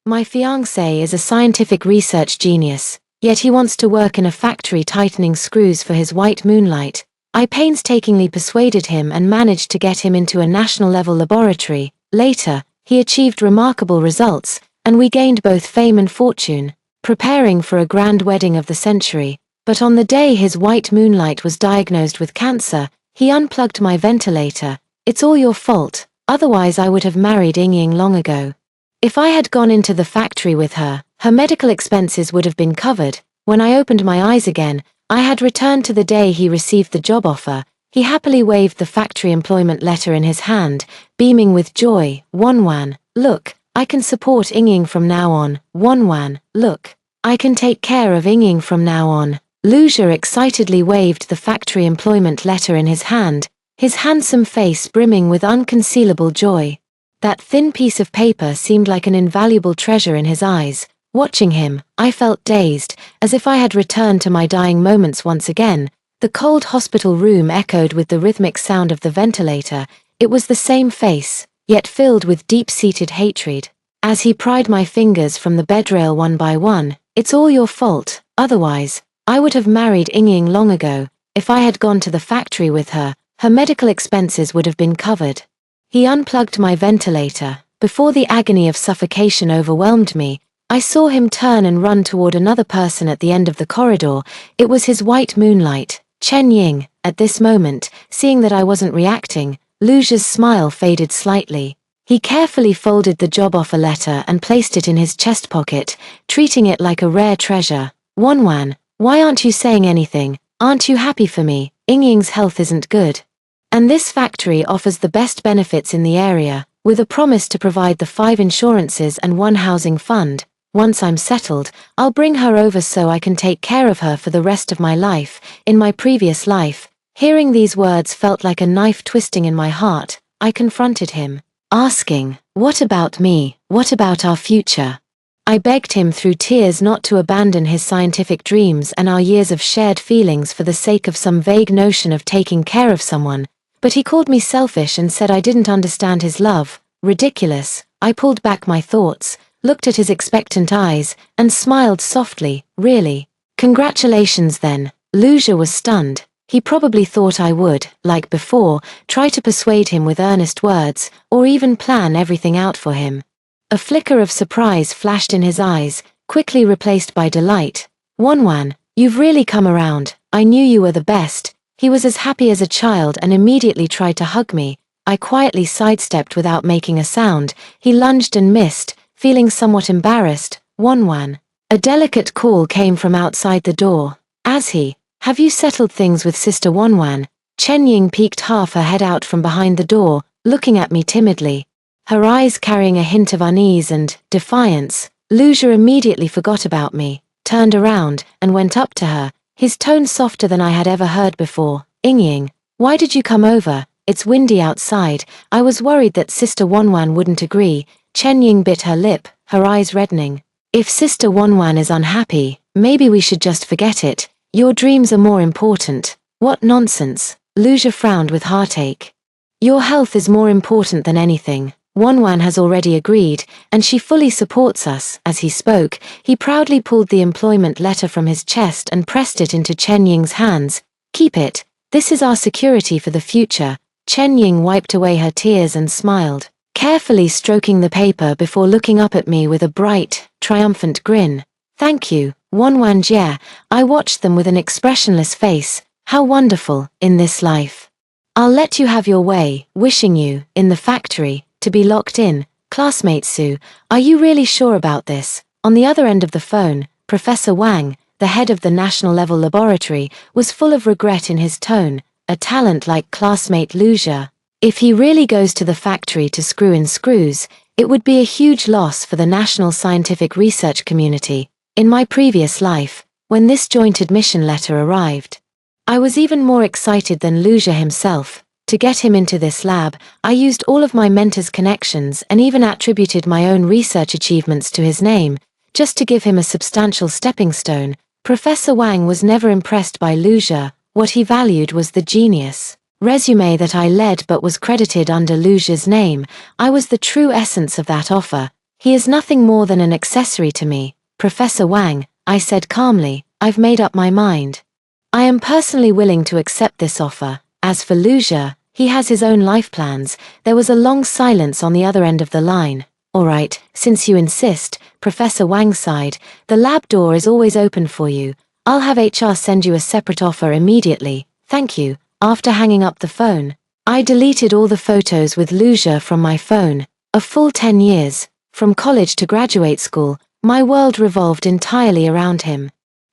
My fiancé is a scientific research genius, yet he wants to work in a factory tightening screws for his white moonlight. I painstakingly persuaded him and managed to get him into a national-level laboratory. Later, he achieved remarkable results, and we gained both fame and fortune, preparing for a grand wedding of the century. But on the day his white moonlight was diagnosed with cancer, he unplugged my ventilator. It's all your fault, otherwise I would have married Ying long ago. If I had gone into the factory with her, her medical expenses would have been covered. When I opened my eyes again, I had returned to the day he received the job offer. He happily waved the factory employment letter in his hand, beaming with joy. Wanwan, look, I can support Ying from now on. Wanwan, look, I can take care of Ying from now on. Luja excitedly waved the factory employment letter in his hand, his handsome face brimming with unconcealable joy. That thin piece of paper seemed like an invaluable treasure in his eyes. Watching him, I felt dazed, as if I had returned to my dying moments once again. The cold hospital room echoed with the rhythmic sound of the ventilator. It was the same face, yet filled with deep-seated hatred. As he pried my fingers from the bedrail one by one, "It's all your fault, otherwise, I would have married Ying long ago. If I had gone to the factory with her, her medical expenses would have been covered." He unplugged my ventilator. Before the agony of suffocation overwhelmed me, I saw him turn and run toward another person at the end of the corridor. It was his white moonlight, Chen Ying. At this moment, seeing that I wasn't reacting, Luja's smile faded slightly. He carefully folded the job offer letter and placed it in his chest pocket, treating it like a rare treasure. Wanwan, why aren't you saying anything? Aren't you happy for me? Ying's health isn't good. And this factory offers the best benefits in the area, with a promise to provide the 5 insurances and 1 housing fund. Once I'm settled, I'll bring her over so I can take care of her for the rest of my life. In my previous life, hearing these words felt like a knife twisting in my heart. I confronted him, asking, "What about me? What about our future?" I begged him through tears not to abandon his scientific dreams and our years of shared feelings for the sake of some vague notion of taking care of someone. But he called me selfish and said I didn't understand his love. Ridiculous. I pulled back my thoughts, looked at his expectant eyes, and smiled softly. Really? Congratulations then. Luja was stunned. He probably thought I would, like before, try to persuade him with earnest words, or even plan everything out for him. A flicker of surprise flashed in his eyes, quickly replaced by delight. Wanwan, you've really come around. I knew you were the best. He was as happy as a child and immediately tried to hug me. I quietly sidestepped without making a sound. He lunged and missed, feeling somewhat embarrassed. Wanwan. A delicate call came from outside the door. Have you settled things with Sister Wanwan? Chen Ying peeked half her head out from behind the door, looking at me timidly, her eyes carrying a hint of unease and defiance. Luja immediately forgot about me, turned around, and went up to her, his tone softer than I had ever heard before. Ying, why did you come over? It's windy outside. I was worried that Sister Wanwan wouldn't agree. Chen Ying bit her lip, her eyes reddening. If Sister Wanwan is unhappy, maybe we should just forget it. Your dreams are more important. What nonsense. Luja frowned with heartache. Your health is more important than anything. Wanwan has already agreed, and she fully supports us. As he spoke, he proudly pulled the employment letter from his chest and pressed it into Chen Ying's hands. Keep it. This is our security for the future. Chen Ying wiped away her tears and smiled, carefully stroking the paper before looking up at me with a bright, triumphant grin. Thank you, Wanwan Jie. I watched them with an expressionless face. How wonderful, in this life. I'll let you have your way, wishing you, in the factory, to be locked in. Classmate Su, are you really sure about this? On the other end of the phone, Professor Wang, the head of the national-level laboratory, was full of regret in his tone. A talent like classmate Luja. If he really goes to the factory to screw in screws, it would be a huge loss for the national scientific research community. In my previous life, when this joint admission letter arrived, I was even more excited than Luja himself. To get him into this lab, I used all of my mentor's connections and even attributed my own research achievements to his name, just to give him a substantial stepping stone. Professor Wang was never impressed by Luja. What he valued was the genius resume that I led but was credited under Luja's name. I was the true essence of that offer. He is nothing more than an accessory to me, Professor Wang, I said calmly. I've made up my mind. I am personally willing to accept this offer. As for Luja, he has his own life plans. There was a long silence on the other end of the line. All right, since you insist, Professor Wang sighed, the lab door is always open for you. I'll have HR send you a separate offer immediately. Thank you. After hanging up the phone, I deleted all the photos with Luja from my phone. A full 10 years, from college to graduate school, my world revolved entirely around him.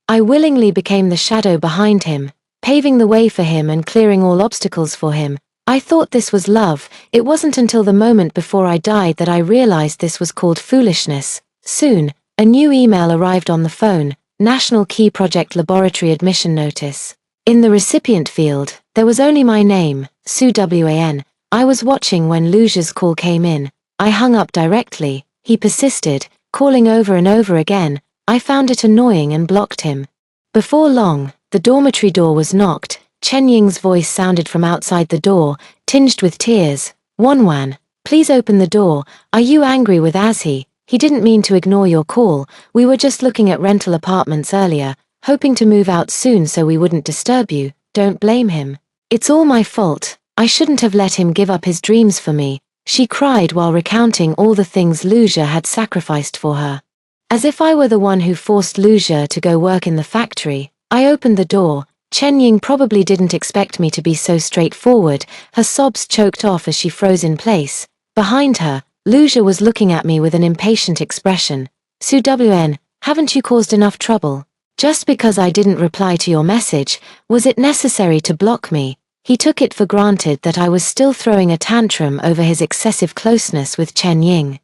I willingly became the shadow behind him, paving the way for him and clearing all obstacles for him. I thought this was love. It wasn't until the moment before I died that I realized this was called foolishness. Soon, a new email arrived on the phone, National Key Project Laboratory Admission Notice. In the recipient field, there was only my name, Su Wan. I was watching when Luja's call came in. I hung up directly. He persisted, calling over and over again. I found it annoying and blocked him. Before long, the dormitory door was knocked. Chen Ying's voice sounded from outside the door, tinged with tears. Wanwan, please open the door. Are you angry with Azhi? He didn't mean to ignore your call. We were just looking at rental apartments earlier, hoping to move out soon so we wouldn't disturb you. Don't blame him. It's all my fault. I shouldn't have let him give up his dreams for me. She cried while recounting all the things Luja had sacrificed for her. As if I were the one who forced Luja to go work in the factory, I opened the door. Chen Ying probably didn't expect me to be so straightforward. Her sobs choked off as she froze in place. Behind her, Luja was looking at me with an impatient expression. Su Wan, haven't you caused enough trouble? Just because I didn't reply to your message, was it necessary to block me? He took it for granted that I was still throwing a tantrum over his excessive closeness with Chen Ying.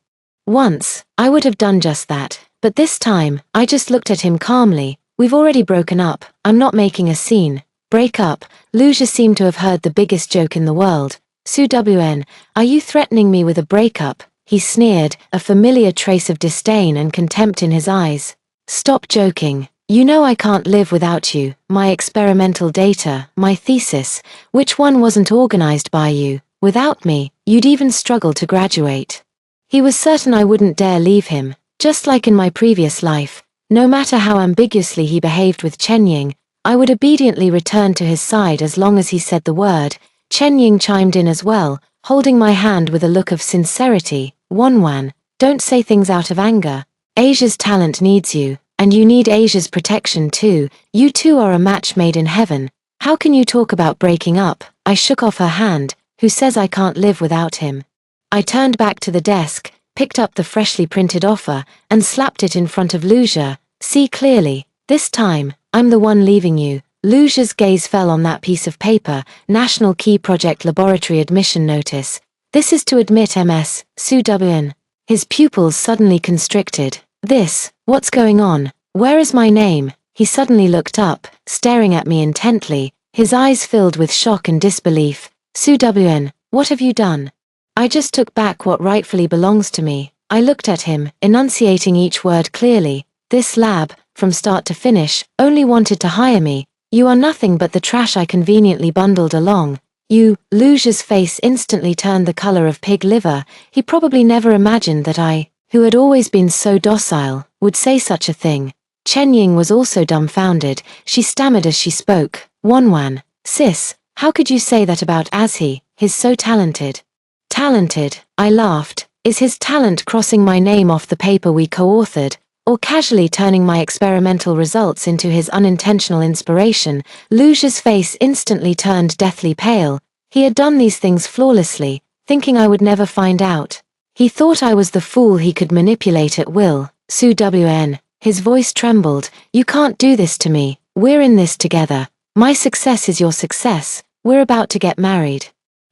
Once, I would have done just that, but this time, I just looked at him calmly. We've already broken up. I'm not making a scene. Break up. Luja seemed to have heard the biggest joke in the world. Su Wan, are you threatening me with a breakup? He sneered, a familiar trace of disdain and contempt in his eyes. Stop joking. You know I can't live without you. My experimental data, my thesis, which one wasn't organized by you? Without me, you'd even struggle to graduate. He was certain I wouldn't dare leave him, just like in my previous life. No matter how ambiguously he behaved with Chen Ying, I would obediently return to his side as long as he said the word. Chen Ying chimed in as well, holding my hand with a look of sincerity. Wanwan, don't say things out of anger. Asia's talent needs you, and you need Asia's protection too. You two are a match made in heaven. How can you talk about breaking up? I shook off her hand. Who says I can't live without him? I turned back to the desk, picked up the freshly printed offer, and slapped it in front of Luja. See clearly, this time, I'm the one leaving you. Luja's gaze fell on that piece of paper, National Key Project Laboratory Admission Notice. This is to admit MS, Su Wan. His pupils suddenly constricted. What's going on? Where is my name? He suddenly looked up, staring at me intently, his eyes filled with shock and disbelief. Su Wan, what have you done? I just took back what rightfully belongs to me. I looked at him, enunciating each word clearly. This lab, from start to finish, only wanted to hire me. You are nothing but the trash I conveniently bundled along. Luja's face instantly turned the color of pig liver. He probably never imagined that I, who had always been so docile, would say such a thing. Chen Ying was also dumbfounded. She stammered as she spoke. Wanwan, sis, how could you say that about Azhi? He's so talented. Talented, I laughed. Is his talent crossing my name off the paper we co-authored, or casually turning my experimental results into his unintentional inspiration? Luja's face instantly turned deathly pale. He had done these things flawlessly, thinking I would never find out. He thought I was the fool he could manipulate at will. Su Wan, his voice trembled. You can't do this to me. We're in this together. My success is your success. We're about to get married.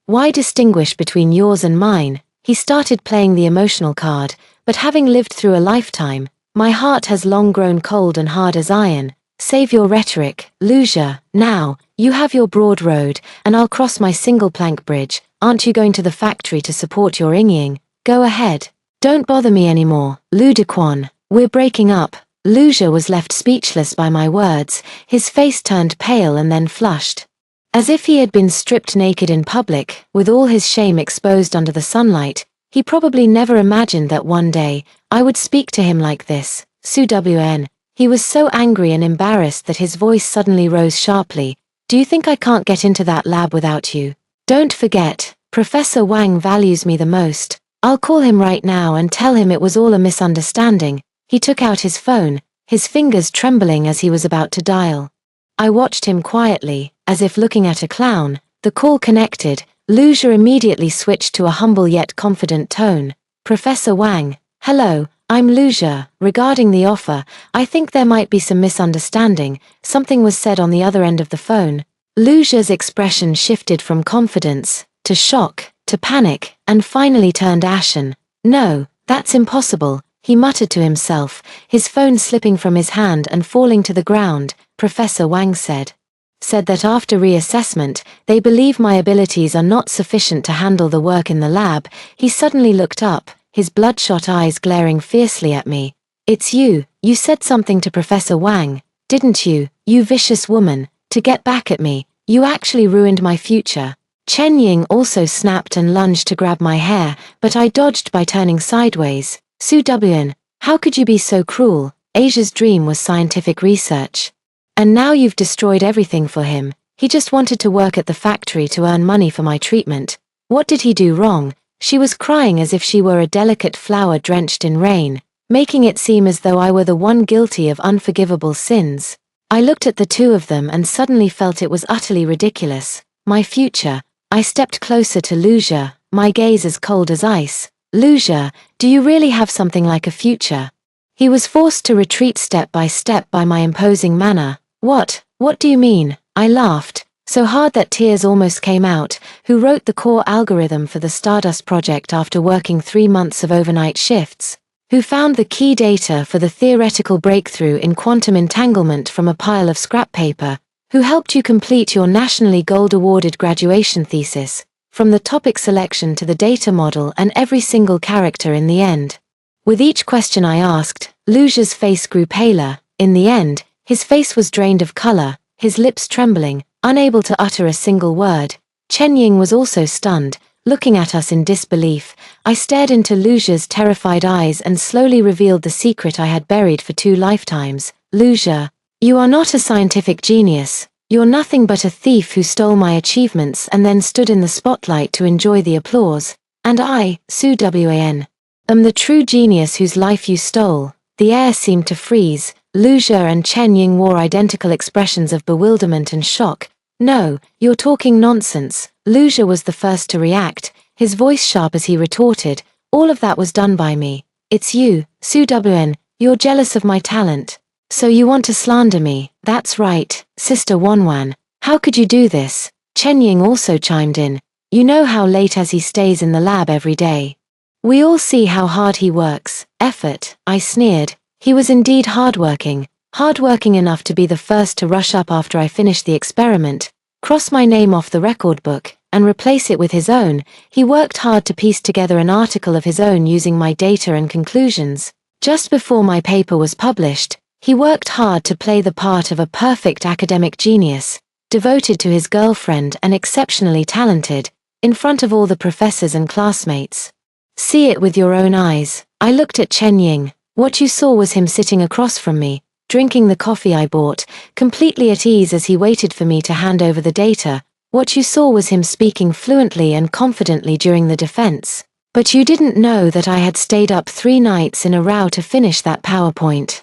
Why distinguish between yours and mine? He started playing the emotional card, but having lived through a lifetime, my heart has long grown cold and hard as iron. Save your rhetoric, Luja. Now, you have your broad road, and I'll cross my single plank bridge. Aren't you going to the factory to support your Ying? Go ahead. Don't bother me anymore, Ludequan. We're breaking up. Luja was left speechless by my words. His face turned pale and then flushed. As if he had been stripped naked in public, with all his shame exposed under the sunlight, He probably never imagined that one day, I would speak to him like this. Su-wn. He was so angry and embarrassed that his voice suddenly rose sharply. Do you think I can't get into that lab without you? Don't forget, Professor Wang values me the most. I'll call him right now and tell him it was all a misunderstanding. He took out his phone, his fingers trembling as he was about to dial. I watched him quietly, as if looking at a clown. The call connected. Lucia immediately switched to a humble yet confident tone. Professor Wang, hello, I'm Lucia. Regarding the offer, I think there might be some misunderstanding. Something was said on the other end of the phone. Lucia's expression shifted from confidence, to shock, to panic, and finally turned ashen. No, that's impossible, he muttered to himself, his phone slipping from his hand and falling to the ground. Professor Wang said that after reassessment, they believe my abilities are not sufficient to handle the work in the lab. He suddenly looked up, his bloodshot eyes glaring fiercely at me. It's you said something to Professor Wang, didn't you, you vicious woman, to get back at me. You actually ruined my future. Chen Ying also snapped and lunged to grab my hair, but I dodged by turning sideways. Su-wn, how could you be so cruel? Asia's dream was scientific research. And now you've destroyed everything for him. He just wanted to work at the factory to earn money for my treatment. What did he do wrong? She was crying as if she were a delicate flower drenched in rain, making it seem as though I were the one guilty of unforgivable sins. I looked at the two of them and suddenly felt it was utterly ridiculous. My future. I stepped closer to Lucia, my gaze as cold as ice. Lucia, do you really have something like a future? He was forced to retreat step by my imposing manner. What do you mean? I laughed, so hard that tears almost came out. Who wrote the core algorithm for the Stardust project after working 3 months of overnight shifts? Who found the key data for the theoretical breakthrough in quantum entanglement from a pile of scrap paper? Who helped you complete your nationally gold-awarded graduation thesis, from the topic selection to the data model and every single character in the end? With each question I asked, Lucia's face grew paler. In the end, his face was drained of color, his lips trembling, unable to utter a single word. Chen Ying was also stunned, looking at us in disbelief. I stared into Lucia's terrified eyes and slowly revealed the secret I had buried for 2 lifetimes. Lucia, you are not a scientific genius. You're nothing but a thief who stole my achievements and then stood in the spotlight to enjoy the applause. And I, Su-wn, am the true genius whose life you stole. The air seemed to freeze. Lucia and Chen Ying wore identical expressions of bewilderment and shock. No, you're talking nonsense. Lucia was the first to react, his voice sharp as he retorted, all of that was done by me. It's you, Su-wn, you're jealous of my talent. So you want to slander me? That's right, Sister Wanwan. How could you do this? Chen Ying also chimed in. You know how late as he stays in the lab every day. We all see how hard he works. Effort, I sneered. He was indeed hardworking enough to be the first to rush up after I finished the experiment, cross my name off the record book, and replace it with his own. He worked hard to piece together an article of his own using my data and conclusions. Just before my paper was published, he worked hard to play the part of a perfect academic genius, devoted to his girlfriend and exceptionally talented, in front of all the professors and classmates. See it with your own eyes. I looked at Chen Ying. What you saw was him sitting across from me, drinking the coffee I bought, completely at ease as he waited for me to hand over the data. What you saw was him speaking fluently and confidently during the defense. But you didn't know that I had stayed up 3 nights in a row to finish that PowerPoint.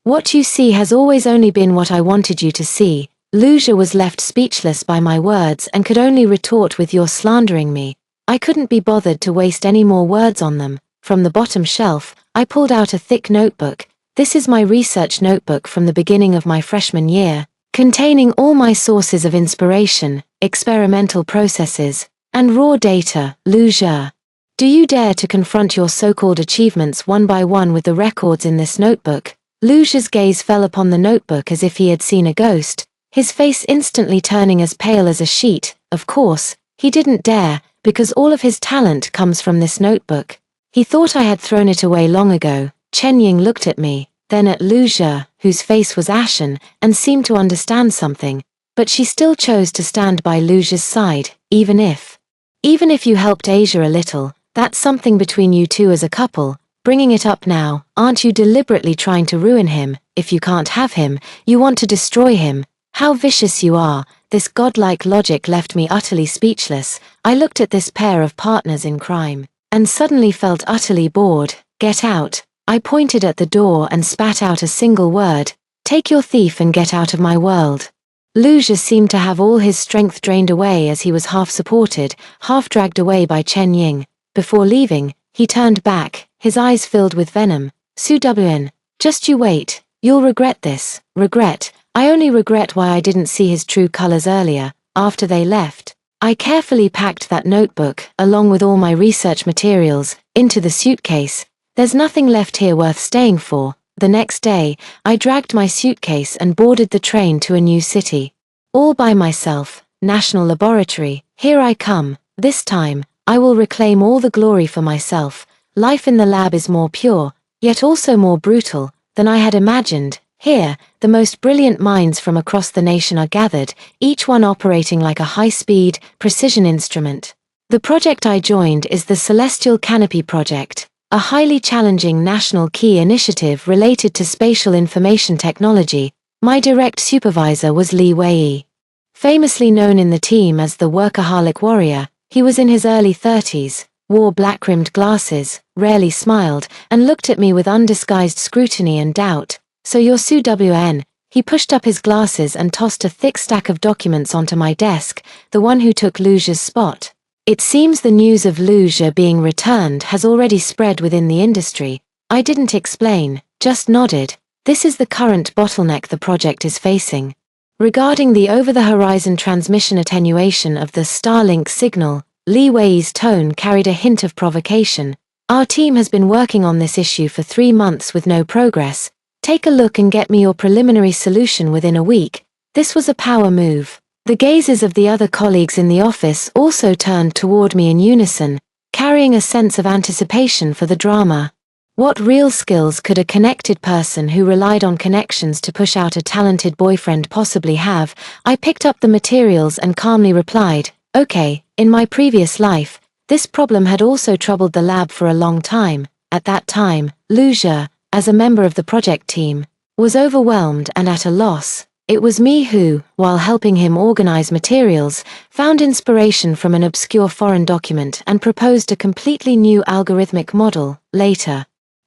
What you see has always only been what I wanted you to see. Lucia was left speechless by my words and could only retort with "You're slandering me." I couldn't be bothered to waste any more words on them. From the bottom shelf, I pulled out a thick notebook. This is my research notebook from the beginning of my freshman year, containing all my sources of inspiration, experimental processes, and raw data. Lucia, do you dare to confront your so-called achievements one by one with the records in this notebook? Lucia's gaze fell upon the notebook as if he had seen a ghost, his face instantly turning as pale as a sheet. Of course, he didn't dare, because all of his talent comes from this notebook. He thought I had thrown it away long ago. Chen Ying looked at me, then at Lucia, whose face was ashen, and seemed to understand something, but she still chose to stand by Lucia's side. Even if you helped Asia a little, That's something between you two as a couple. Bringing it up now, aren't you deliberately trying to ruin him? If you can't have him, you want to destroy him. How vicious you are. This godlike logic left me utterly speechless. I looked at this pair of partners in crime, and suddenly felt utterly bored. Get out. I pointed at the door and spat out a single word. Take your thief and get out of my world. Luja seemed to have all his strength drained away as he was half supported, half dragged away by Chen Ying. Before leaving, he turned back, his eyes filled with venom. Su Wn, just you wait. You'll regret this. Regret. I only regret why I didn't see his true colors earlier. After they left, I carefully packed that notebook, along with all my research materials, into the suitcase. There's nothing left here worth staying for. The next day, I dragged my suitcase and boarded the train to a new city. All by myself. National Laboratory, here I come. This time, I will reclaim all the glory for myself. Life in the lab is more pure, yet also more brutal, than I had imagined. Here, the most brilliant minds from across the nation are gathered, each one operating like a high-speed, precision instrument. The project I joined is the Celestial Canopy Project, a highly challenging national key initiative related to spatial information technology. My direct supervisor was Li Wei. Famously known in the team as the workaholic warrior, he was in his early 30s, wore black-rimmed glasses, rarely smiled, and looked at me with undisguised scrutiny and doubt. So you're Su Wn. He pushed up his glasses and tossed a thick stack of documents onto my desk, the one who took Luja's spot. It seems the news of Luja being returned has already spread within the industry. I didn't explain, just nodded. This is the current bottleneck the project is facing. Regarding the over-the-horizon transmission attenuation of the Starlink signal, Li Wei's tone carried a hint of provocation. Our team has been working on this issue for 3 months with no progress. Take a look and get me your preliminary solution within a week. This was a power move. The gazes of the other colleagues in the office also turned toward me in unison, carrying a sense of anticipation for the drama. What real skills could a connected person who relied on connections to push out a talented boyfriend possibly have? I picked up the materials and calmly replied, okay, in my previous life, this problem had also troubled the lab for a long time. At that time, Luja, as a member of the project team, was overwhelmed and at a loss. It was me who, while helping him organize materials, found inspiration from an obscure foreign document and proposed a completely new algorithmic model. Later,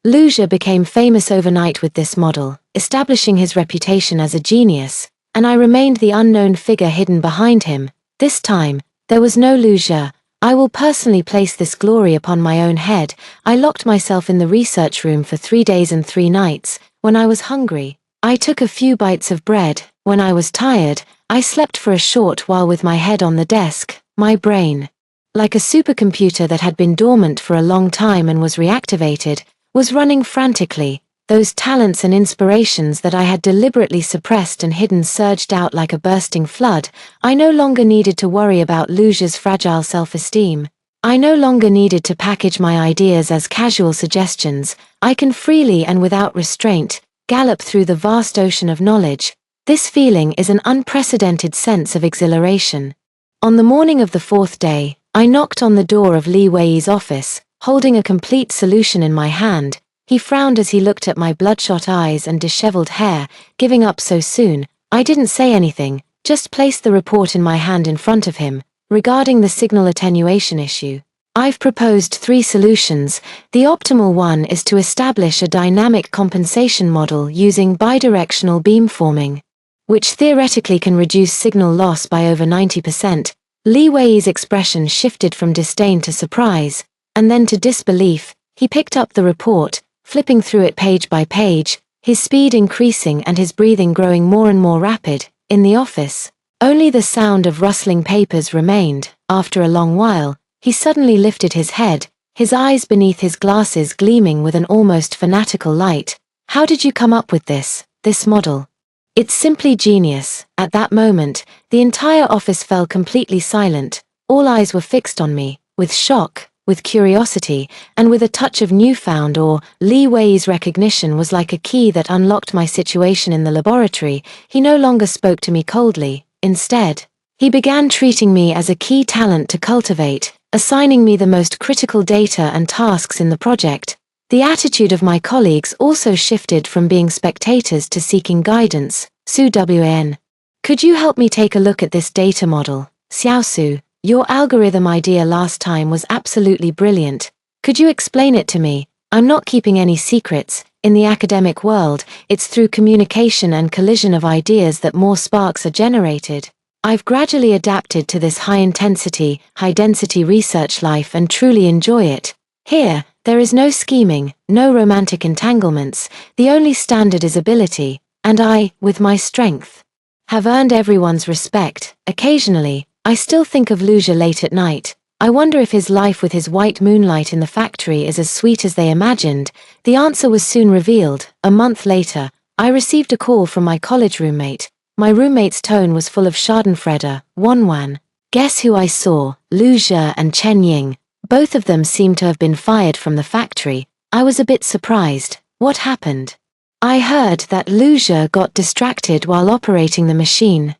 Luja became famous overnight with this model, establishing his reputation as a genius, and I remained the unknown figure hidden behind him. This time, there was no Luja. I will personally place this glory upon my own head. I locked myself in the research room for 3 days and 3 nights. When I was hungry, I took a few bites of bread. When I was tired, I slept for a short while with my head on the desk. My brain, like a supercomputer that had been dormant for a long time and was reactivated, was running frantically. Those talents and inspirations that I had deliberately suppressed and hidden surged out like a bursting flood. I no longer needed to worry about Luja's fragile self-esteem. I no longer needed to package my ideas as casual suggestions. I can freely and without restraint gallop through the vast ocean of knowledge. This feeling is an unprecedented sense of exhilaration. On the morning of the 4th day, I knocked on the door of Li Wei's office, holding a complete solution in my hand. He frowned as he looked at my bloodshot eyes and disheveled hair. Giving up so soon? I didn't say anything, just placed the report in my hand in front of him. Regarding the signal attenuation issue, I've proposed 3 solutions. The optimal one is to establish a dynamic compensation model using bidirectional beamforming, which theoretically can reduce signal loss by over 90%. Li Wei's expression shifted from disdain to surprise, and then to disbelief. He picked up the report, flipping through it page by page, his speed increasing and his breathing growing more and more rapid. In the office, only the sound of rustling papers remained. After a long while, he suddenly lifted his head, his eyes beneath his glasses gleaming with an almost fanatical light. How did you come up with this model? It's simply genius. At that moment, the entire office fell completely silent. All eyes were fixed on me, with shock, with curiosity, and with a touch of newfound awe. Li Wei's recognition was like a key that unlocked my situation in the laboratory. He no longer spoke to me coldly. Instead, he began treating me as a key talent to cultivate. assigning me the most critical data and tasks in the project. The attitude of my colleagues also shifted from being spectators to seeking guidance. Su Wan. Could you help me take a look at this data model? Xiaosu, your algorithm idea last time was absolutely brilliant. Could you explain it to me? I'm not keeping any secrets. In the academic world, it's through communication and collision of ideas that more sparks are generated. I've gradually adapted to this high-intensity, high-density research life and truly enjoy it. Here, there is no scheming, no romantic entanglements, the only standard is ability, and I, with my strength, have earned everyone's respect. Occasionally, I still think of Luja late at night. I wonder if his life with his white moonlight in the factory is as sweet as they imagined. The answer was soon revealed. A month later, I received a call from my college roommate. My roommate's tone was full of schadenfreude. Wan. Guess who I saw? Luja and Chen Ying. Both of them seemed to have been fired from the factory. I was a bit surprised. What happened? I heard that Luja got distracted while operating the machine,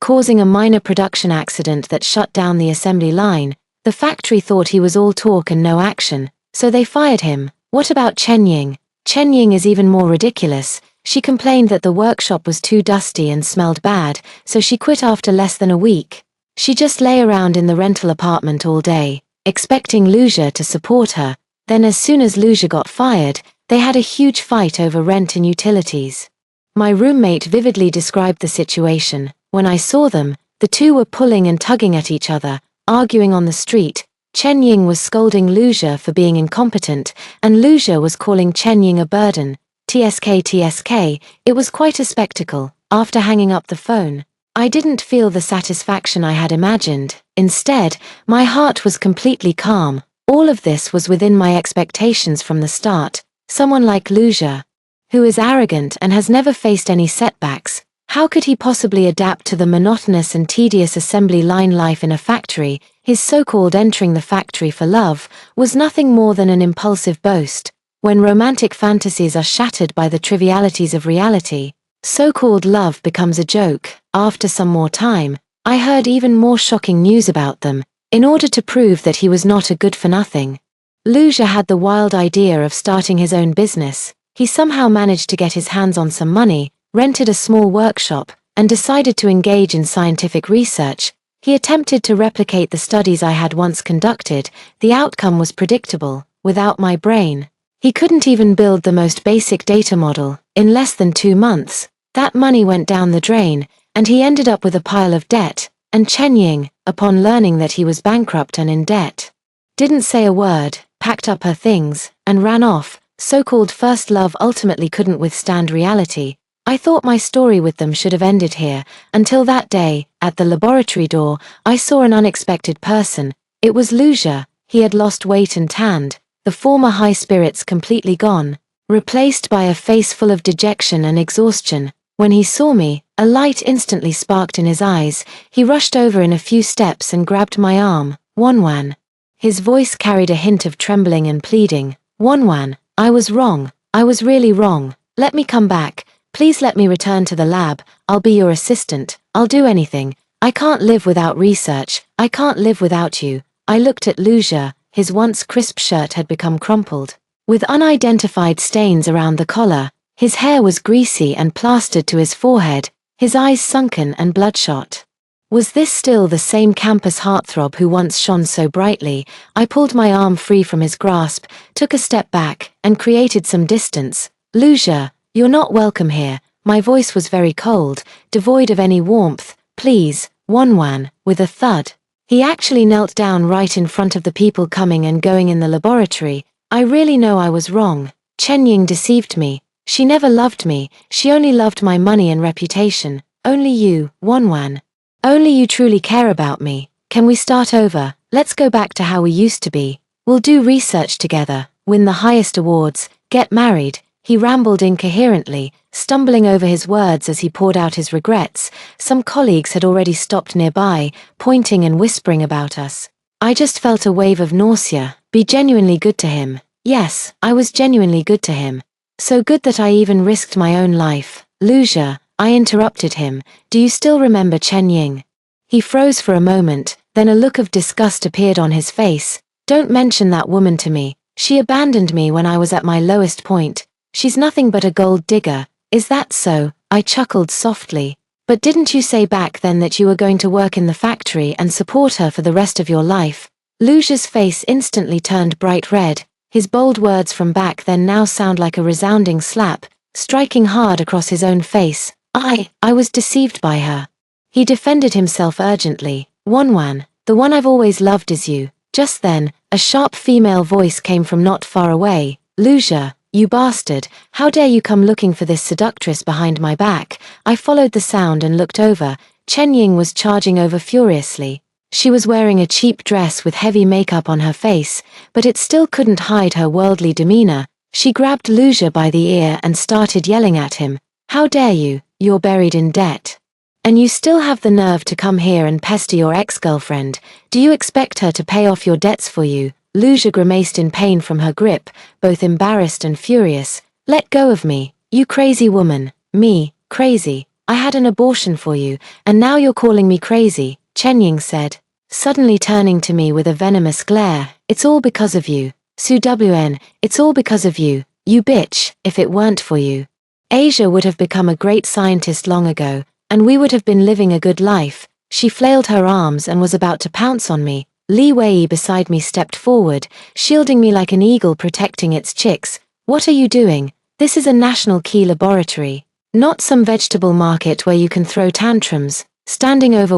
causing a minor production accident that shut down the assembly line. The factory thought he was all talk and no action, so they fired him. What about Chen Ying? Chen Ying is even more ridiculous. She complained that the workshop was too dusty and smelled bad, so she quit after less than a week. She just lay around in the rental apartment all day, expecting Luja to support her. Then as soon as Luja got fired, they had a huge fight over rent and utilities. My roommate vividly described the situation. When I saw them, the two were pulling and tugging at each other, arguing on the street. Chen Ying was scolding Luja for being incompetent, and Luja was calling Chen Ying a burden. TSK, it was quite a spectacle. After hanging up the phone, I didn't feel the satisfaction I had imagined. Instead, my heart was completely calm. All of this was within my expectations from the start. Someone like Luja, who is arrogant and has never faced any setbacks, how could he possibly adapt to the monotonous and tedious assembly line life in a factory? His so-called entering the factory for love was nothing more than an impulsive boast. When romantic fantasies are shattered by the trivialities of reality, so-called love becomes a joke. After some more time, I heard even more shocking news about them. In order to prove that he was not a good-for-nothing, Luja had the wild idea of starting his own business. He somehow managed to get his hands on some money, rented a small workshop, and decided to engage in scientific research. He attempted to replicate the studies I had once conducted. The outcome was predictable. Without my brain, he couldn't even build the most basic data model. In less than 2 months, that money went down the drain, and he ended up with a pile of debt. And Chen Ying, upon learning that he was bankrupt and in debt, didn't say a word, packed up her things, and ran off. So-called first love ultimately couldn't withstand reality. I thought my story with them should have ended here, until that day, at the laboratory door, I saw an unexpected person. It was Luja. He had lost weight and tanned, the former high spirits completely gone, replaced by a face full of dejection and exhaustion. When he saw me, a light instantly sparked in his eyes. He rushed over in a few steps and grabbed my arm. Wan. His voice carried a hint of trembling and pleading. Wan, I was wrong. I was really wrong. Let me come back. Please let me return to the lab. I'll be your assistant. I'll do anything. I can't live without research. I can't live without you. I looked at Luja. His once crisp shirt had become crumpled, with unidentified stains around the collar. His hair was greasy and plastered to his forehead, his eyes sunken and bloodshot. Was this still the same campus heartthrob who once shone so brightly? I pulled my arm free from his grasp, took a step back, and created some distance. Luja, you're not welcome here. My voice was very cold, devoid of any warmth. Please, Wan, with a thud. He actually knelt down right in front of the people coming and going in the laboratory. I really know I was wrong. Chen Ying deceived me. She never loved me. She only loved my money and reputation. Only you, Wan. Only you truly care about me. Can we start over? Let's go back to how we used to be. We'll do research together, win the highest awards, get married. He rambled incoherently, stumbling over his words as he poured out his regrets. Some colleagues had already stopped nearby, pointing and whispering about us. I just felt a wave of nausea. Be genuinely good to him. Yes, I was genuinely good to him. So good that I even risked my own life. Luja, I interrupted him. Do you still remember Chen Ying? He froze for a moment, Then a look of disgust appeared on his face. "Don't mention that woman to me. She abandoned me when I was at my lowest point. She's nothing but a gold digger." "Is that so?" I chuckled softly. "But didn't you say back then that you were going to work in the factory and support her for the rest of your life?" Luja's face instantly turned bright red. His bold words from back then now sound like a resounding slap, striking hard across his own face. I was deceived by her. He defended himself urgently. "Wanwan, the one I've always loved is you." Just then, a sharp female voice came from not far away. "Luja, you bastard, how dare you come looking for this seductress behind my back?" I followed the sound and looked over. Chen Ying was charging over furiously. She was wearing a cheap dress with heavy makeup on her face, but it still couldn't hide her worldly demeanor. She grabbed Luja by the ear and started yelling at him. "How dare you? You're buried in debt. And you still have the nerve to come here and pester your ex-girlfriend. Do you expect her to pay off your debts for you?" Luja grimaced in pain from her grip, both embarrassed and furious. "Let go of me, you crazy woman." "Me, crazy? I had an abortion for you, and now you're calling me crazy," Chen Ying said, suddenly turning to me with a venomous glare. "It's all because of you. Su Wn, it's all because of you, you bitch. If it weren't for you, Asia would have become a great scientist long ago, and we would have been living a good life." She flailed her arms and was about to pounce on me. Li Wei beside me stepped forward, shielding me like an eagle protecting its chicks. "What are you doing? This is a national key laboratory, not some vegetable market where you can throw tantrums." Standing over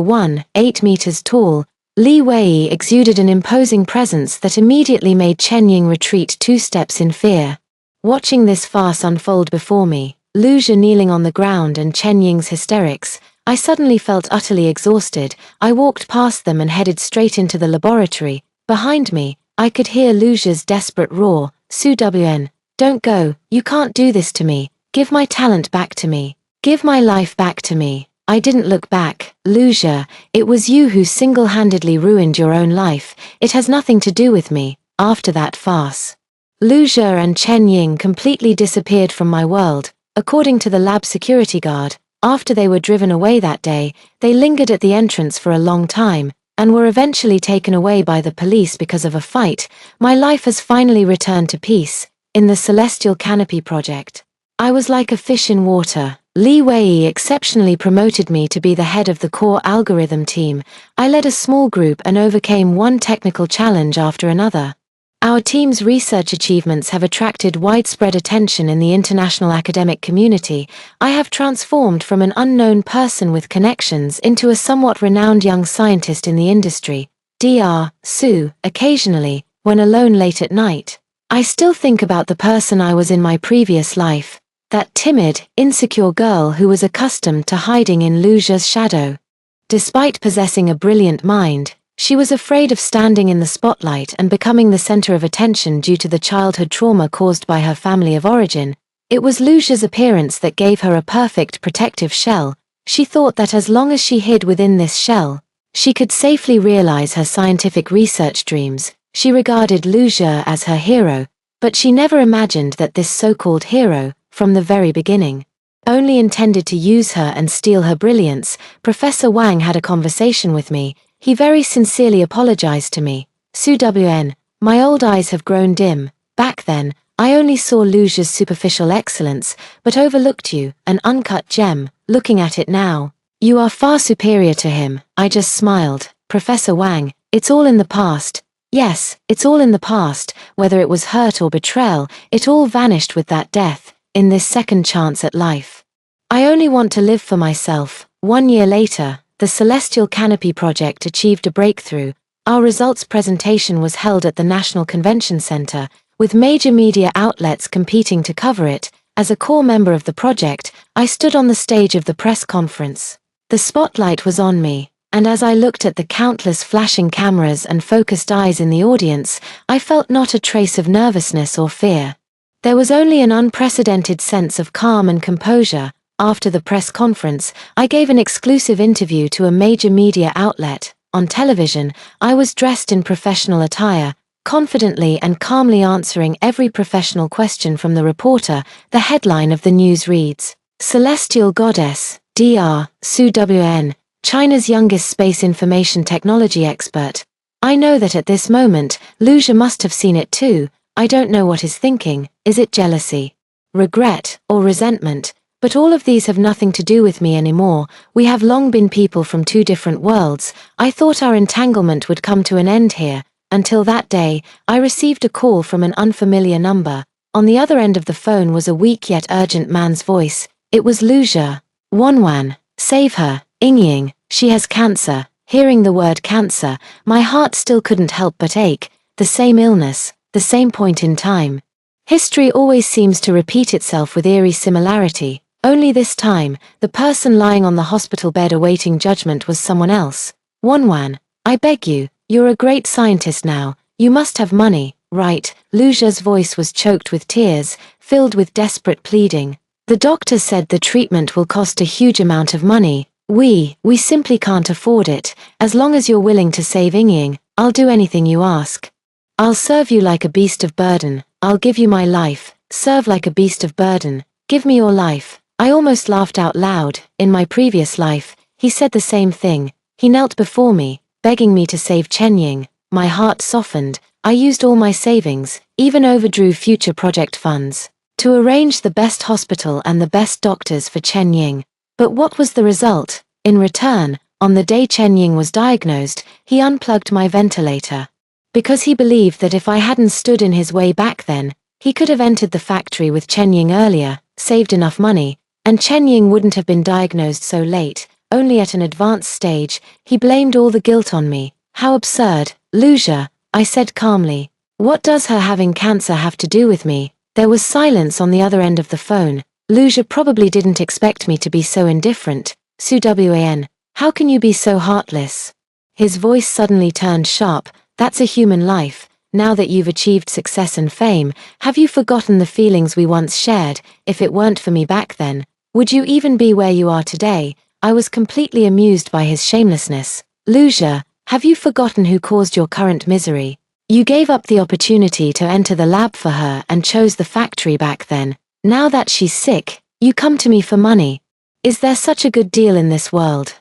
8 meters tall, Li Wei exuded an imposing presence that immediately made Chen Ying retreat 2 steps in fear. Watching this farce unfold before me, Luja kneeling on the ground and Chen Ying's hysterics, I suddenly felt utterly exhausted. I walked past them and headed straight into the laboratory. Behind me, I could hear Luja's desperate roar. "Su Wn, don't go, you can't do this to me. Give my talent back to me. Give my life back to me." I didn't look back. "Luja, it was you who single-handedly ruined your own life. It has nothing to do with me." After that farce, Luja and Chen Ying completely disappeared from my world. According to the lab security guard, after they were driven away that day, they lingered at the entrance for a long time, and were eventually taken away by the police because of a fight. My life has finally returned to peace. In the Celestial Canopy project, I was like a fish in water. Li Wei exceptionally promoted me to be the head of the core algorithm team. I led a small group and overcame one technical challenge after another. Our team's research achievements have attracted widespread attention in the international academic community. I have transformed from an unknown person with connections into a somewhat renowned young scientist in the industry. Dr. Su, occasionally, when alone late at night, I still think about the person I was in my previous life, that timid, insecure girl who was accustomed to hiding in Luja's shadow. Despite possessing a brilliant mind, she was afraid of standing in the spotlight and becoming the center of attention due to the childhood trauma caused by her family of origin. It was Luja's appearance that gave her a perfect protective shell. She thought that as long as she hid within this shell, she could safely realize her scientific research dreams. She regarded Luja as her hero, but she never imagined that this so-called hero, from the very beginning, only intended to use her and steal her brilliance. Professor Wang had a conversation with me. He very sincerely apologized to me. "Su Wn, my old eyes have grown dim. Back then, I only saw Luja's superficial excellence, but overlooked you, an uncut gem. Looking at it now, you are far superior to him." I just smiled. "Professor Wang, it's all in the past." "Yes, it's all in the past, whether it was hurt or betrayal, it all vanished with that death, in this second chance at life. I only want to live for myself." 1 year later, the Celestial Canopy project achieved a breakthrough. Our results presentation was held at the National Convention Center, with major media outlets competing to cover it. As a core member of the project, I stood on the stage of the press conference. The spotlight was on me, and as I looked at the countless flashing cameras and focused eyes in the audience, I felt not a trace of nervousness or fear. There was only an unprecedented sense of calm and composure. After the press conference, I gave an exclusive interview to a major media outlet. On television, I was dressed in professional attire, confidently and calmly answering every professional question from the reporter. The headline of the news reads, "Celestial Goddess, Dr. Su Wn, China's youngest space information technology expert. I know that at this moment, Lu Zhi must have seen it too. I don't know what is thinking. Is it jealousy, regret, or resentment? But all of these have nothing to do with me anymore. We have long been people from two different worlds. I thought our entanglement would come to an end here. Until that day, I received a call from an unfamiliar number. On the other end of the phone was a weak yet urgent man's voice. It was Lu Zhi. Wanwan, save her, Yingying, she has cancer. Hearing the word cancer, my heart still couldn't help but ache. The same illness, the same point in time. History always seems to repeat itself with eerie similarity. Only this time, the person lying on the hospital bed awaiting judgment was someone else. Wanwan, I beg you, you're a great scientist now. You must have money, right? Lu Zhi's voice was choked with tears, filled with desperate pleading. The doctor said the treatment will cost a huge amount of money. We simply can't afford it. As long as you're willing to save Yingying, I'll do anything you ask. I'll serve you like a beast of burden. I'll give you my life. Serve like a beast of burden. Give me your life. I almost laughed out loud. In my previous life, he said the same thing. He knelt before me, begging me to save Chen Ying. My heart softened. I used all my savings, even overdrew future project funds, to arrange the best hospital and the best doctors for Chen Ying. But what was the result? In return, on the day Chen Ying was diagnosed, he unplugged my ventilator. Because he believed that if I hadn't stood in his way back then, he could have entered the factory with Chen Ying earlier, saved enough money, and Chen Ying wouldn't have been diagnosed so late, only at an advanced stage. He blamed all the guilt on me. How absurd. Lu Zhi, I said calmly. What does her having cancer have to do with me? There was silence on the other end of the phone. Lu Zhi probably didn't expect me to be so indifferent. Su Wan, how can you be so heartless? His voice suddenly turned sharp. That's a human life. Now that you've achieved success and fame, have you forgotten the feelings we once shared? If it weren't for me back then, would you even be where you are today? I was completely amused by his shamelessness. Lu Zhi, have you forgotten who caused your current misery? You gave up the opportunity to enter the lab for her and chose the factory back then. Now that she's sick, you come to me for money. Is there such a good deal in this world?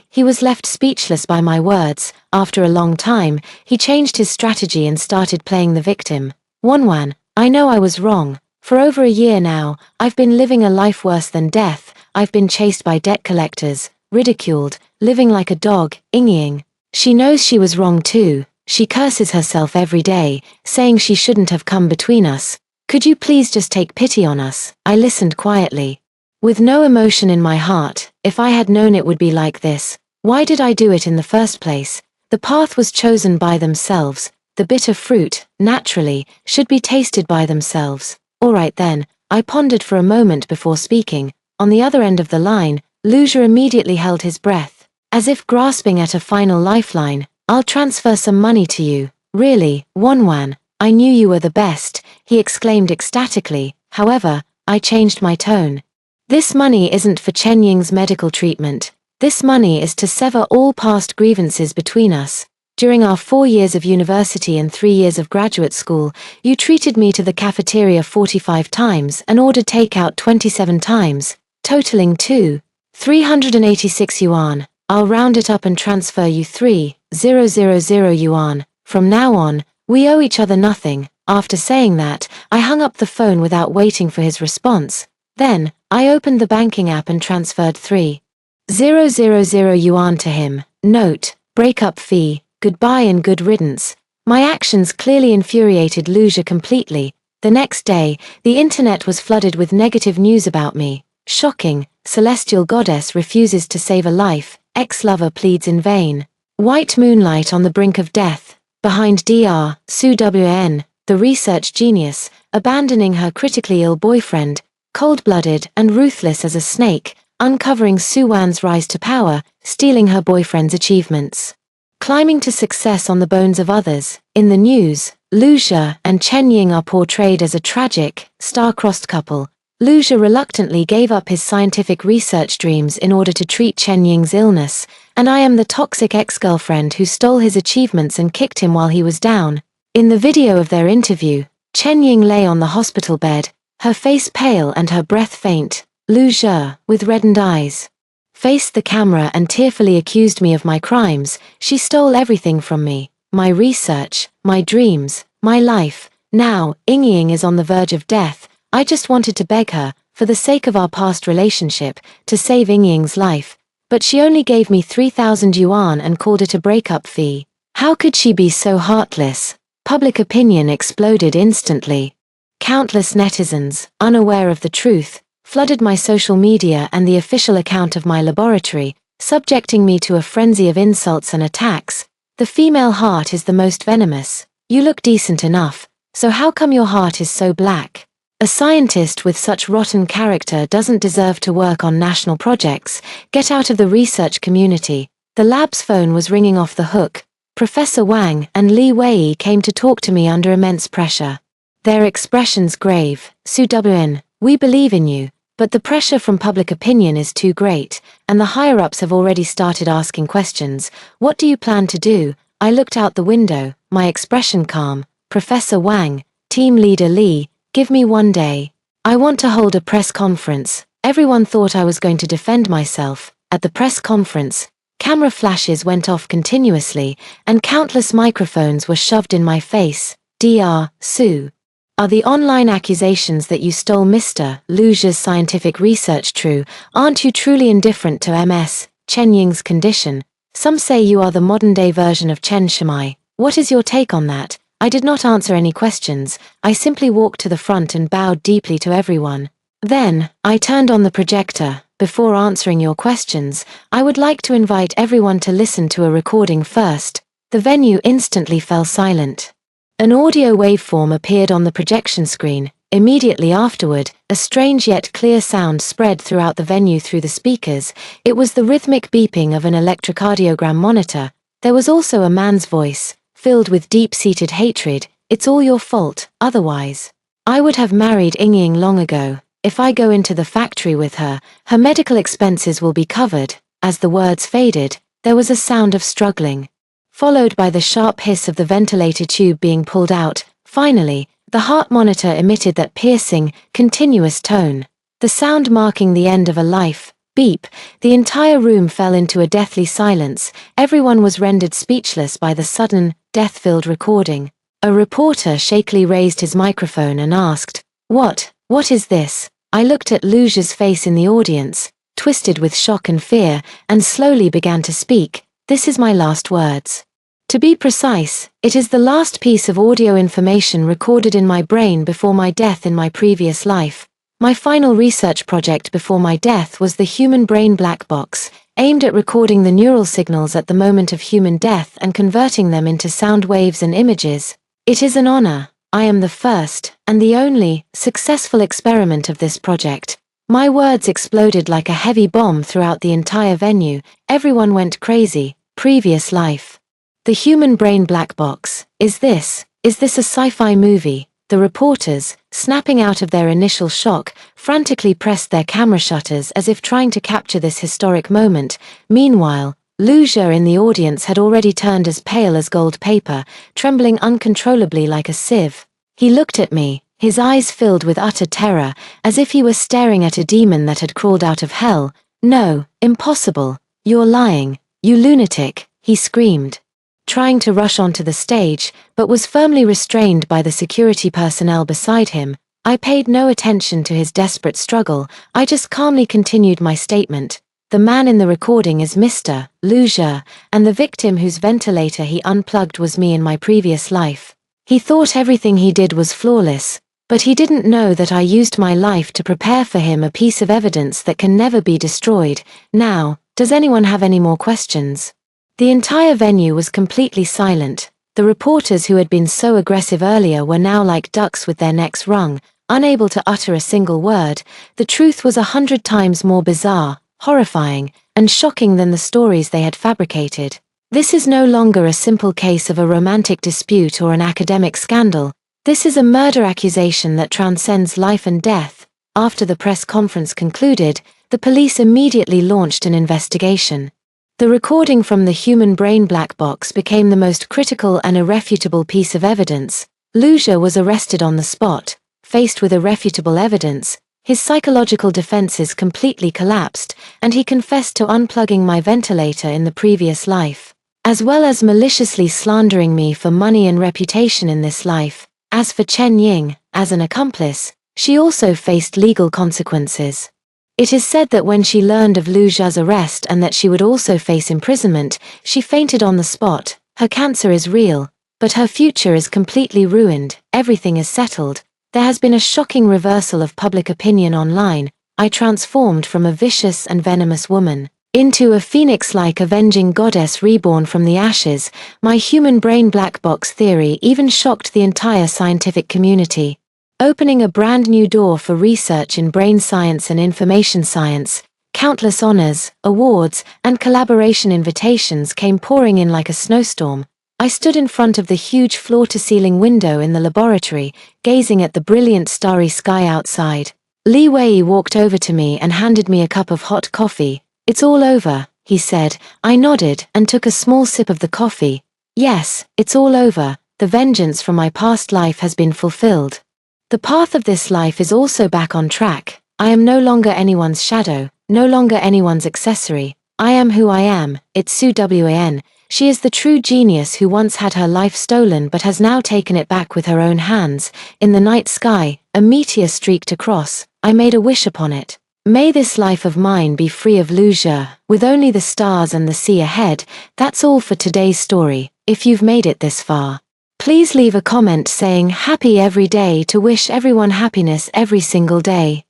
He was left speechless by my words. After a long time, he changed his strategy and started playing the victim. Wanwan, I know I was wrong. For over a year now, I've been living a life worse than death. I've been chased by debt collectors, ridiculed, living like a dog. Yingying. She knows she was wrong too. She curses herself every day, saying she shouldn't have come between us. Could you please just take pity on us? I listened quietly, with no emotion in my heart. If I had known it would be like this, why did I do it in the first place? The path was chosen by themselves. The bitter fruit, naturally, should be tasted by themselves. All right then, I pondered for a moment before speaking. On the other end of the line, Lu Zhi immediately held his breath, as if grasping at a final lifeline. I'll transfer some money to you. Really, Wanwan, I knew you were the best, he exclaimed ecstatically. However, I changed my tone. This money isn't for Chen Ying's medical treatment. This money is to sever all past grievances between us. During our 4 years of university and 3 years of graduate school, you treated me to the cafeteria 45 times and ordered takeout 27 times, totaling 386 yuan. I'll round it up and transfer you 3,000 yuan. From now on, we owe each other nothing. After saying that, I hung up the phone without waiting for his response. Then, I opened the banking app and transferred 3,000 yuan to him. Note, breakup fee, goodbye and good riddance. My actions clearly infuriated Lu Zhi completely. The next day, the internet was flooded with negative news about me. Shocking, celestial goddess refuses to save a life, ex-lover pleads in vain. White moonlight on the brink of death. Behind Dr. Su Wan, the research genius, abandoning her critically ill boyfriend, cold-blooded and ruthless as a snake, uncovering Su Wan's rise to power, stealing her boyfriend's achievements. Climbing to success on the bones of others. In the news, Lu Zhi and Chen Ying are portrayed as a tragic, star-crossed couple. Lu Zhi reluctantly gave up his scientific research dreams in order to treat Chen Ying's illness, and I am the toxic ex-girlfriend who stole his achievements and kicked him while he was down. In the video of their interview, Chen Ying lay on the hospital bed, her face pale and her breath faint. Lu Zhi, with reddened eyes, faced the camera and tearfully accused me of my crimes. She stole everything from me, my research, my dreams, my life. Now, Ying is on the verge of death. I just wanted to beg her, for the sake of our past relationship, to save Ying's life. But she only gave me 3,000 yuan and called it a breakup fee. How could she be so heartless? Public opinion exploded instantly. Countless netizens, unaware of the truth, flooded my social media and the official account of my laboratory, subjecting me to a frenzy of insults and attacks. The female heart is the most venomous. You look decent enough, so how come your heart is so black? A scientist with such rotten character doesn't deserve to work on national projects. Get out of the research community. The lab's phone was ringing off the hook. Professor Wang and Li Wei came to talk to me under immense pressure. Their expressions grave. Su Wen, we believe in you. But the pressure from public opinion is too great, and the higher-ups have already started asking questions. What do you plan to do? I looked out the window, my expression calm. Professor Wang, team leader Li, give me 1 day. I want to hold a press conference. Everyone thought I was going to defend myself. At the press conference, camera flashes went off continuously, and countless microphones were shoved in my face. Dr. Su. Are the online accusations that you stole Mr. Lujia's scientific research true? Aren't you truly indifferent to Ms. Chen Ying's condition? Some say you are the modern-day version of Chen Shimai. What is your take on that? I did not answer any questions. I simply walked to the front and bowed deeply to everyone. Then, I turned on the projector. Before answering your questions, I would like to invite everyone to listen to a recording first. The venue instantly fell silent. An audio waveform appeared on the projection screen. Immediately afterward, a strange yet clear sound spread throughout the venue through the speakers. It was the rhythmic beeping of an electrocardiogram monitor. There was also a man's voice, filled with deep-seated hatred. It's all your fault, otherwise. I would have married Ying long ago. If I go into the factory with her, her medical expenses will be covered. As the words faded, there was a sound of struggling, followed by the sharp hiss of the ventilator tube being pulled out. Finally, the heart monitor emitted that piercing, continuous tone. The sound marking the end of a life. Beep. The entire room fell into a deathly silence. Everyone was rendered speechless by the sudden, death-filled recording. A reporter shakily raised his microphone and asked, What is this? I looked at Lujia's face in the audience, twisted with shock and fear, and slowly began to speak. This is my last words. To be precise, it is the last piece of audio information recorded in my brain before my death in my previous life. My final research project before my death was the human brain black box, aimed at recording the neural signals at the moment of human death and converting them into sound waves and images. It is an honor. I am the first, and the only, successful experiment of this project. My words exploded like a heavy bomb throughout the entire venue. Everyone went crazy. Previous life. The human brain black box. Is this a sci-fi movie? The reporters, snapping out of their initial shock, frantically pressed their camera shutters as if trying to capture this historic moment. Meanwhile, Lujia in the audience had already turned as pale as gold paper, trembling uncontrollably like a sieve. He looked at me, his eyes filled with utter terror, as if he were staring at a demon that had crawled out of hell. No, impossible. You're lying. You lunatic, he screamed, trying to rush onto the stage, but was firmly restrained by the security personnel beside him. I paid no attention to his desperate struggle. I just calmly continued my statement. The man in the recording is Mr. Lujia, and the victim whose ventilator he unplugged was me in my previous life. He thought everything he did was flawless, but he didn't know that I used my life to prepare for him a piece of evidence that can never be destroyed. Now, does anyone have any more questions? The entire venue was completely silent. The reporters who had been so aggressive earlier were now like ducks with their necks wrung, unable to utter a single word. The truth was 100 times more bizarre, horrifying, and shocking than the stories they had fabricated. This is no longer a simple case of a romantic dispute or an academic scandal. This is a murder accusation that transcends life and death. After the press conference concluded, the police immediately launched an investigation. The recording from the human brain black box became the most critical and irrefutable piece of evidence. Lujia was arrested on the spot. Faced with irrefutable evidence, His psychological defenses completely collapsed, and he confessed to unplugging my ventilator in the previous life, as well as maliciously slandering me for money and reputation in this life. As for Chen Ying, as an accomplice, she also faced legal consequences. It is said that when she learned of Lu Zha's arrest and that she would also face imprisonment, she fainted on the spot. Her cancer is real, but her future is completely ruined. Everything is settled. There has been a shocking reversal of public opinion online. I transformed from a vicious and venomous woman into a phoenix-like avenging goddess reborn from the ashes. My human brain black box theory even shocked the entire scientific community, opening a brand new door for research in brain science and information science. Countless honors, awards, and collaboration invitations came pouring in like a snowstorm. I stood in front of the huge floor-to-ceiling window in the laboratory, gazing at the brilliant starry sky outside. Li Wei walked over to me and handed me a cup of hot coffee. "It's all over," he said. I nodded and took a small sip of the coffee. Yes, it's all over. The vengeance from my past life has been fulfilled. The path of this life is also back on track. I am no longer anyone's shadow, no longer anyone's accessory. I am who I am. It's Su Wan. She is the true genius who once had her life stolen but has now taken it back with her own hands. In the night sky, a meteor streaked across. I made a wish upon it. May this life of mine be free of Lu Zha, with only the stars and the sea ahead. That's all for today's story. If you've made it this far, please leave a comment saying happy every day to wish everyone happiness every single day.